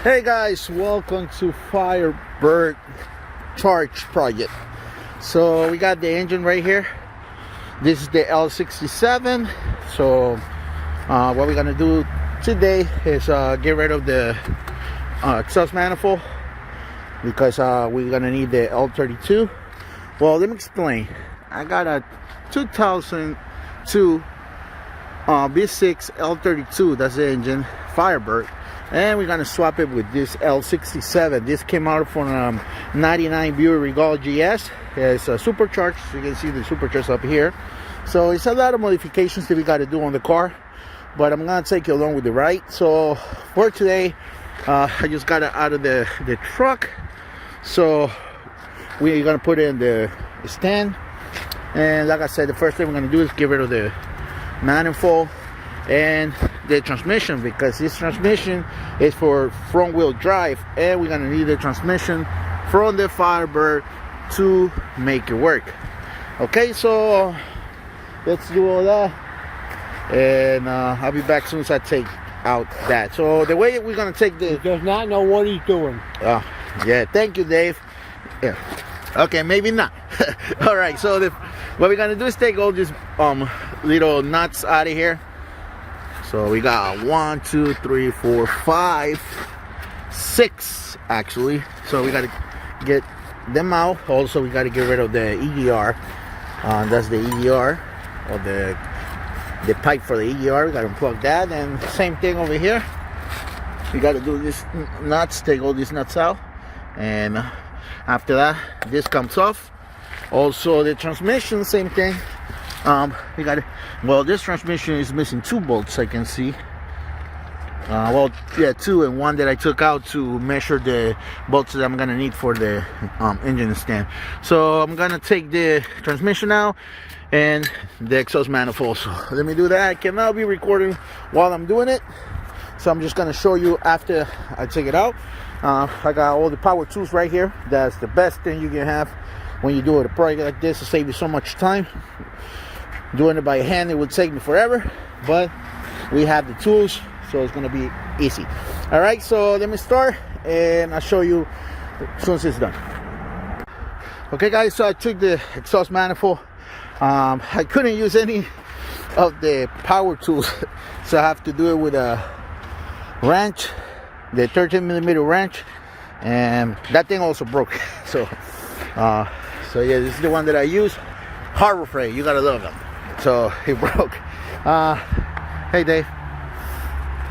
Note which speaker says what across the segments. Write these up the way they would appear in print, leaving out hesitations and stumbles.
Speaker 1: Hey guys, welcome to Firebird Charge project. So we got the engine right here. This is the L67. So what we're gonna do today is get rid of the exhaust manifold because we're gonna need the L32. Well, let me explain. I got a 2002 V6 L32. That's the engine, Firebird. And we're gonna swap it with this l67. This came out from 99 Buick Regal GS. It's a supercharged. You can see the supercharged up here. So it's a lot of modifications that we got to do on the car, but I'm gonna take you along with the ride. So for today, I just got it out of the truck. So we're gonna put it in the stand. And like I said, the first thing we're gonna do is get rid of the manifold and the transmission, because this transmission is for front wheel drive and we're gonna need the transmission from the Firebird to make it work. Okay, so let's do all that, and I'll be back as soon as I take out that. So the way we're gonna take the...
Speaker 2: He does not know what he's doing.
Speaker 1: Yeah, thank you, Dave. Yeah, okay, maybe not. All right, so what we're gonna do is take all these little nuts out of here. So we got 1, 2, 3, 4, 5, 6 actually. So we gotta get them out. Also we gotta get rid of the EDR. That's the EDR, or the pipe for the EDR. We gotta unplug that. And same thing over here. We gotta do this nuts, take all these nuts out, and after that this comes off. Also the transmission, same thing. We got it. Well, this transmission is missing 2 bolts, I can see. Well, yeah, 2, and 1 that I took out to measure the bolts that I'm gonna need for the engine stand. So I'm gonna take the transmission out and the exhaust manifold. So let me do that. I cannot be recording while I'm doing it, so I'm just gonna show you after I take it out. I got all the power tools right here. That's the best thing you can have when you do a project like this, to save you so much time. Doing it by hand, it would take me forever, but we have the tools, so it's gonna be easy. All right, so let me start and I'll show you as soon as it's done. Okay guys, so I took the exhaust manifold. I couldn't use any of the power tools, so I have to do it with a wrench, the 13mm wrench, and that thing also broke. So yeah, this is the one that I use. Harbor Freight, you gotta love them. So it broke. Hey Dave.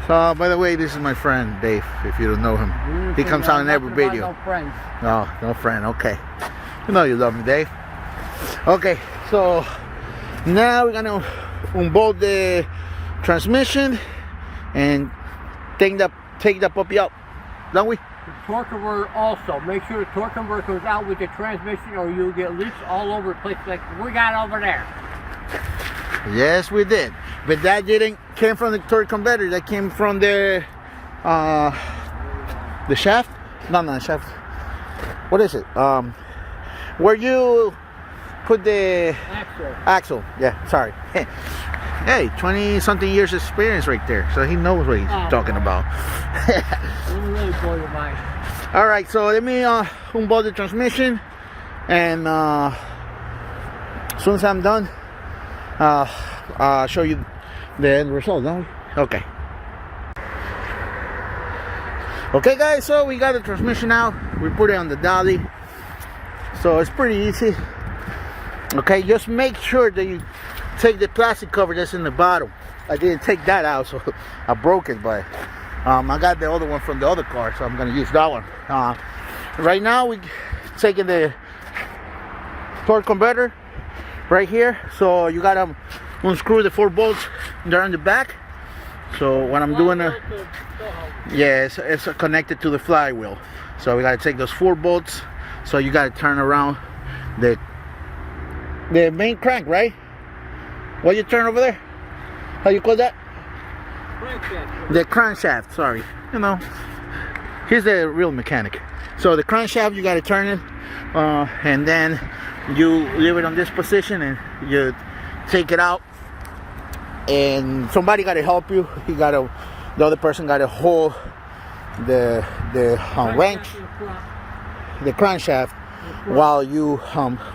Speaker 1: So by the way, this is my friend Dave, if you don't know him. He comes out in every video.
Speaker 2: No friends.
Speaker 1: No friend. Okay, you know you love me, Dave. Okay, so now we're gonna unbolt the transmission and take that puppy out, don't we?
Speaker 2: The torque converter also. Make sure the torque converter goes out with the transmission, or you'll get leaks all over the place like we got over there.
Speaker 1: Yes, we did, but that didn't came from the torque converter. That came from the shaft. No, shaft. What is it? Where you put the axle. Yeah, sorry. Hey, 20-something years experience right there, so he knows what he's talking about.
Speaker 2: Really blow your mind.
Speaker 1: All right, so let me unbolt the transmission, and as soon as I'm done, I'll show you the end result, don't we? Okay. Okay guys, so we got the transmission out. We put it on the dolly, so it's pretty easy. Okay, just make sure that you take the plastic cover that's in the bottom. I didn't take that out, so I broke it, but I got the other one from the other car, so I'm gonna use that one. Right now we taking the torque converter right here, so you gotta unscrew the 4 bolts there on the back. So what I'm doing, yeah, it's connected to the flywheel, so we gotta take those 4 bolts. So you gotta turn around the main crank, right? What you turn over there? How you call that?
Speaker 2: Crankshaft.
Speaker 1: The crankshaft, sorry. You know, he's the real mechanic. So the crankshaft, you gotta turn it, and then you leave it on this position and you take it out, and somebody gotta help you. The other person gotta hold wrench, the crankshaft, while you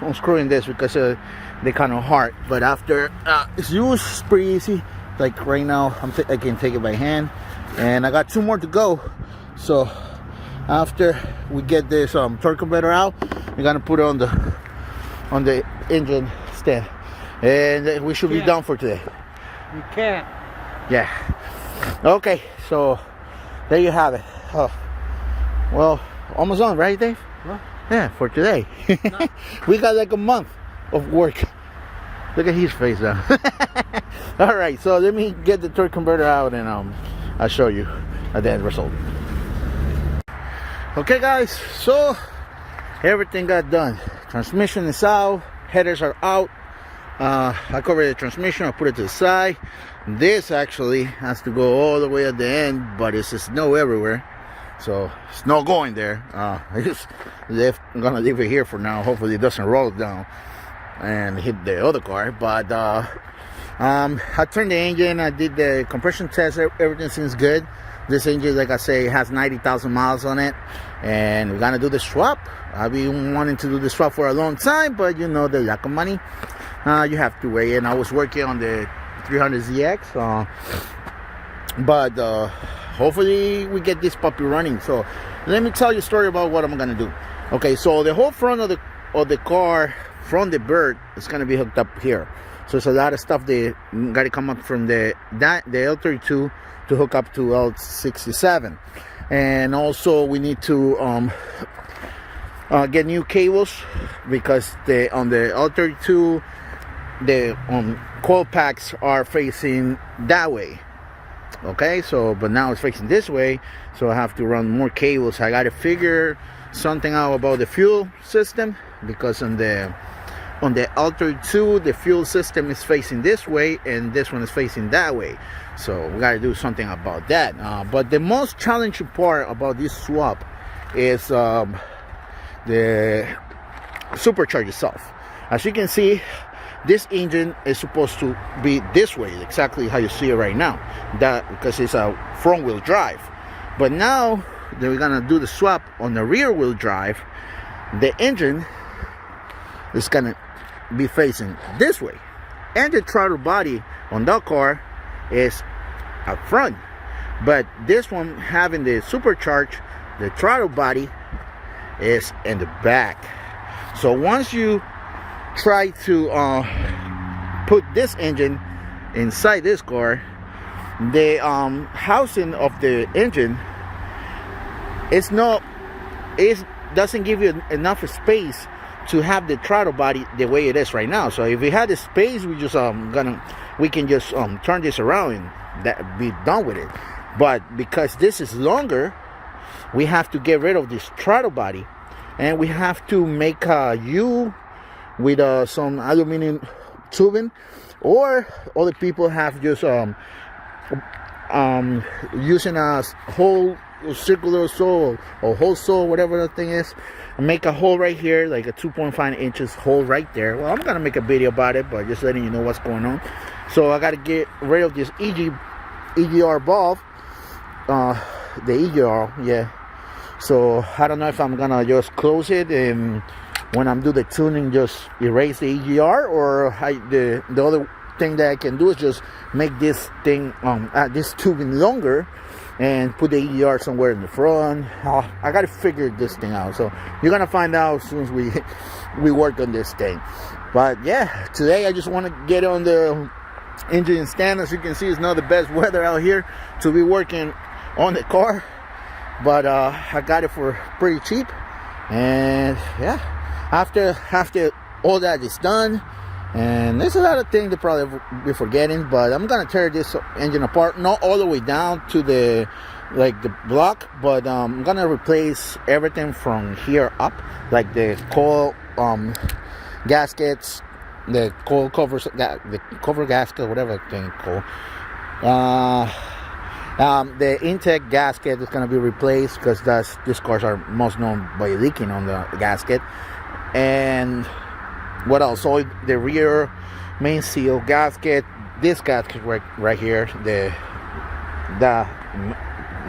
Speaker 1: unscrewing this, because they kind of hard. But after it's used, it's pretty easy. Like right now, I can take it by hand, and I got 2 more to go. So after we get this torque converter out, we're gonna put it on the engine stand, and we should be done for today.
Speaker 2: You can't.
Speaker 1: Yeah. Okay, so there you have it. Oh, well, almost done, right, Dave?
Speaker 2: Huh?
Speaker 1: Yeah, for today. We got like a month of work. Look at his face now. All right, so let me get the torque converter out, and I'll show you at the end result. Okay, guys, so everything got done. Transmission is out, headers are out. I covered the transmission, I put it to the side. This actually has to go all the way at the end, but it's snow everywhere, so it's no going there. I'm gonna leave it here for now. Hopefully it doesn't roll down and hit the other car. But I turned the engine, I did the compression test, everything seems good. This engine, like I say, has 90,000 miles on it, and we're gonna do the swap. I've been wanting to do the swap for a long time, but you know, the lack of money, you have to wait. And I was working on the 300ZX, but hopefully we get this puppy running. So let me tell you a story about what I'm gonna do. Okay, so the whole front of the car from the Bird is gonna be hooked up here. So it's a lot of stuff that got to come up from the L32 to hook up to l67, and also we need to get new cables, because on the L32 the coil packs are facing that way. Okay, so but now it's facing this way, so I have to run more cables. I got to figure something out about the fuel system, because on the L32 the fuel system is facing this way and this one is facing that way, so we got to do something about that. But the most challenging part about this swap is the supercharge itself. As you can see, this engine is supposed to be this way, exactly how you see it right now, that because it's a front wheel drive. But now that we're gonna do the swap on the rear wheel drive, the engine is gonna be facing this way, and the throttle body on that car is up front. But this one, having the supercharge, the throttle body is in the back. So once you try to put this engine inside this car, the housing of the engine doesn't give you enough space to have the throttle body the way it is right now. So if we had the space, we can just turn this around and be done with it. But because this is longer, we have to get rid of this throttle body, and we have to make a U with some aluminum tubing, or other people have just using a whole circular saw or hole saw, whatever the thing is, and make a hole right here, like a 2.5 inches hole right there. Well, I'm gonna make a video about it, but just letting you know what's going on. So I gotta get rid of this EGR valve, the EGR, yeah. So I don't know if I'm gonna just close it and when I'm do the tuning just erase the EGR, or the other thing that I can do is just make this thing this tubing longer and put the EGR somewhere in the front. I gotta figure this thing out, so you're gonna find out as soon as we work on this thing. But yeah, today I just want to get on the engine stand. As you can see, it's not the best weather out here to be working on the car, but I got it for pretty cheap. And yeah, after all that is done, and there's a lot of things to probably be forgetting, but I'm gonna tear this engine apart, not all the way down to the block, but I'm gonna replace everything from here up, like the coil gaskets, the coil covers, the cover gasket, whatever thing called. The intake gasket is gonna be replaced, because these cars are most known by leaking on the gasket. And what else? So the rear main seal gasket, this gasket right here, the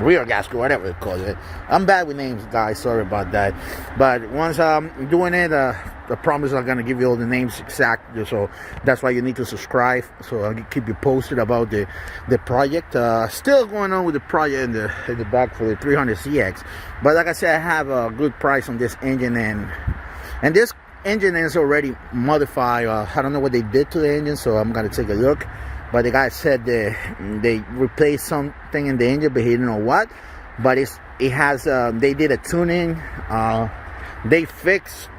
Speaker 1: rear gasket, whatever they call it. I'm bad with names, guys, sorry about that. But once I'm doing it, I promise I'm gonna give you all the names exact, so that's why you need to subscribe, so I'll keep you posted about the project. Still going on with the project in the back for the 300CX, but like I said, I have a good price on this engine, and this engine is already modified. I don't know what they did to the engine, so I'm gonna take a look. But the guy said they replaced something in the engine, but he didn't know what. But it has they did a tuning. They fixed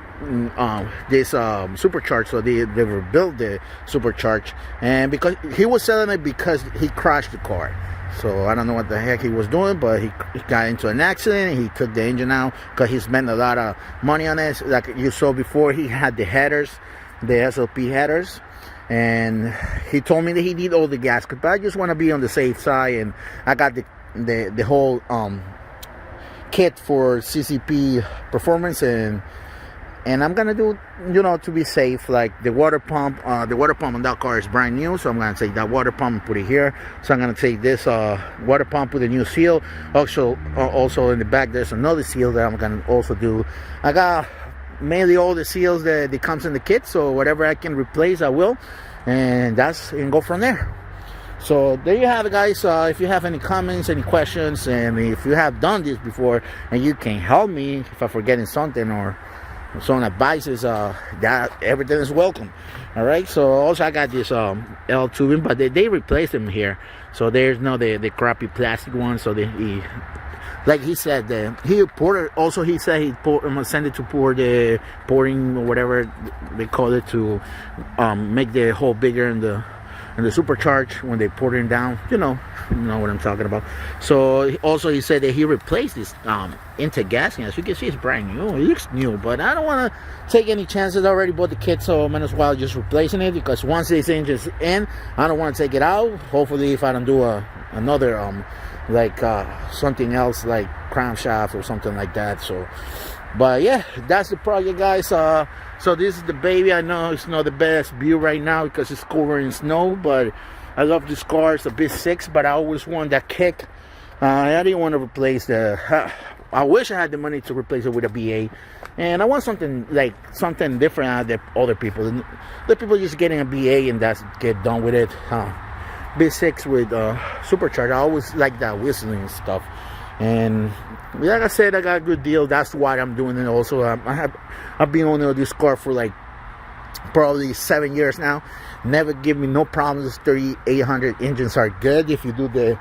Speaker 1: this supercharged, so they rebuilt the supercharged, and because he was selling it because he crashed the car. So I don't know what the heck he was doing, but he got into an accident. He took the engine out because he spent a lot of money on it. Like you saw before, he had the headers, the SLP headers, and he told me that he did all the gaskets, but I just want to be on the safe side, and I got the whole kit for CCP performance, and I'm gonna do, you know, to be safe, like the water pump on that car is brand new, so I'm gonna take that water pump and put it here. So I'm gonna take this water pump with a new seal. Also in the back there's another seal that I'm gonna also do. I got mainly all the seals that comes in the kit, so whatever I can replace I will, and go from there. So there you have it, guys. If you have any comments, any questions, and if you have done this before and you can help me if I'm forgetting something or some advices, that everything is welcome. All right, so also I got this L tubing, but they replaced them here, so there's no the crappy plastic one. So like he said, he poured it. Also, he said he send it to pour the pouring or whatever they call it, to make the hole bigger in the supercharged when they pour it down. You know what I'm talking about. So also he said that he replaced this intake gasket. As you can see, it's brand new. It looks new, but I don't want to take any chances. I already bought the kit, so I might as well just replacing it, because once this engine's in, I don't want to take it out. Hopefully, if I don't do another like something else like crankshaft or something like that. So, but yeah, that's the project, guys. So this is the baby. I know it's not the best view right now because it's covered in snow, but I love this car. It's a bit 6, but I always want that kick. I didn't want to replace I wish I had the money to replace it with a BA, and I want something different out of the other people. The people just getting a BA and get done with it. B6 with supercharged. I always like that whistling stuff, and like I said, I got a good deal. That's why I'm doing it. Also, I've been owning this car for like probably 7 years now. Never give me no problems. 3800 engines are good if you do the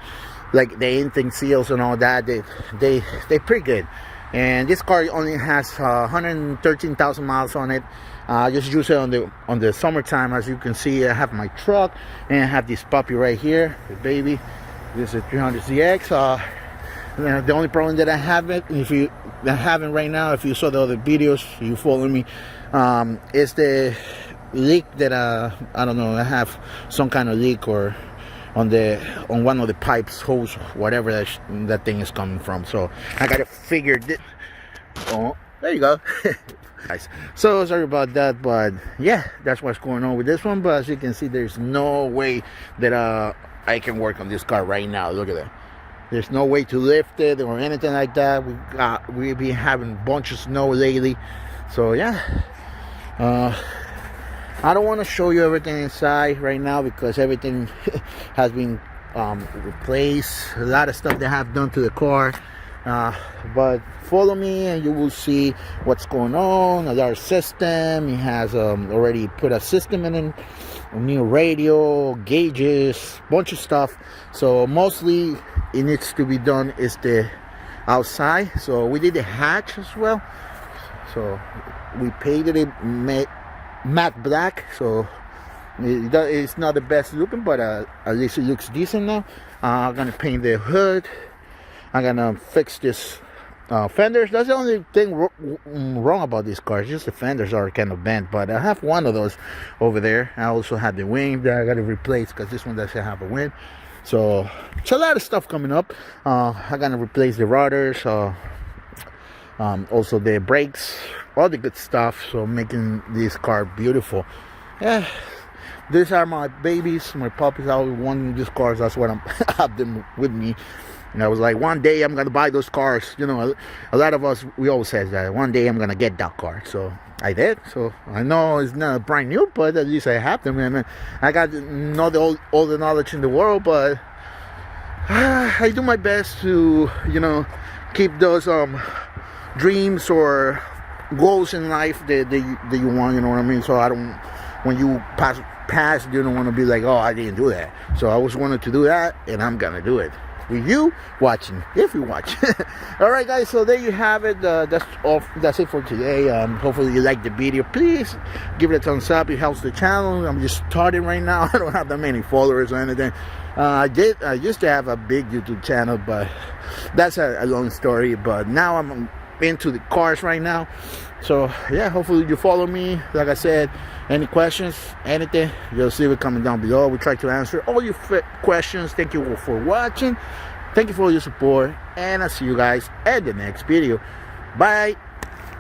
Speaker 1: intake seals and all that. They're pretty good. And this car only has 113,000 miles on it. I just use it on the summertime. As you can see, I have my truck and I have this puppy right here, the baby. This is 300ZX. The only problem that I have right now, if you saw the other videos, you follow me, is the leak that I don't know. I have some kind of leak or on one of the pipes, hose, whatever that thing is coming from. So I gotta figure it. Oh, there you go. Guys, so sorry about that, but yeah, that's what's going on with this one. But as you can see, there's no way that I can work on this car right now. Look at that. There's no way to lift it or anything like that. We've been having a bunch of snow lately, so yeah. I don't want to show you everything inside right now because everything has been replaced. A lot of stuff they have done to the car. But follow me and you will see what's going on. Our system, it has already put a system in, a new radio, gauges, bunch of stuff. So mostly it needs to be done is the outside. So we did the hatch as well. So we painted it matte black. So it's not the best looking, but at least it looks decent now. I'm gonna paint the hood. I'm gonna fix this fenders. That's the only thing wrong about this car. Just the fenders are kind of bent, but I have one of those over there. I also have the wing that I gotta replace because this one doesn't have a wing. So it's a lot of stuff coming up. I'm gonna replace the rotors, also the brakes, all the good stuff. So making this car beautiful. Yeah, these are my babies, my puppies. I always wanted these cars. That's what I have them with me. And I was like, one day I'm gonna buy those cars. You know, a lot of us, we always say that one day I'm gonna get that car. So I did. So I know it's not brand new, but at least I have them. And I got not all the knowledge in the world, but I do my best to, you know, keep those dreams or goals in life that you want. You know what I mean? So I don't, when you pass, you don't want to be like, oh, I didn't do that. So I always wanted to do that, and I'm gonna do it with you watching, if you watch. All right, guys, so there you have it. That's it for today. Hopefully you liked the video. Please give it a thumbs up. It helps the channel. I'm just starting right now. I don't have that many followers or anything. I used to have a big YouTube channel, but that's a long story. But now I'm into the cars right now. So yeah, hopefully you follow me. Like I said, any questions, anything, you'll see it coming down below. We try to answer all your questions. Thank you for watching. Thank you for your support, and I'll see you guys at the next video. Bye.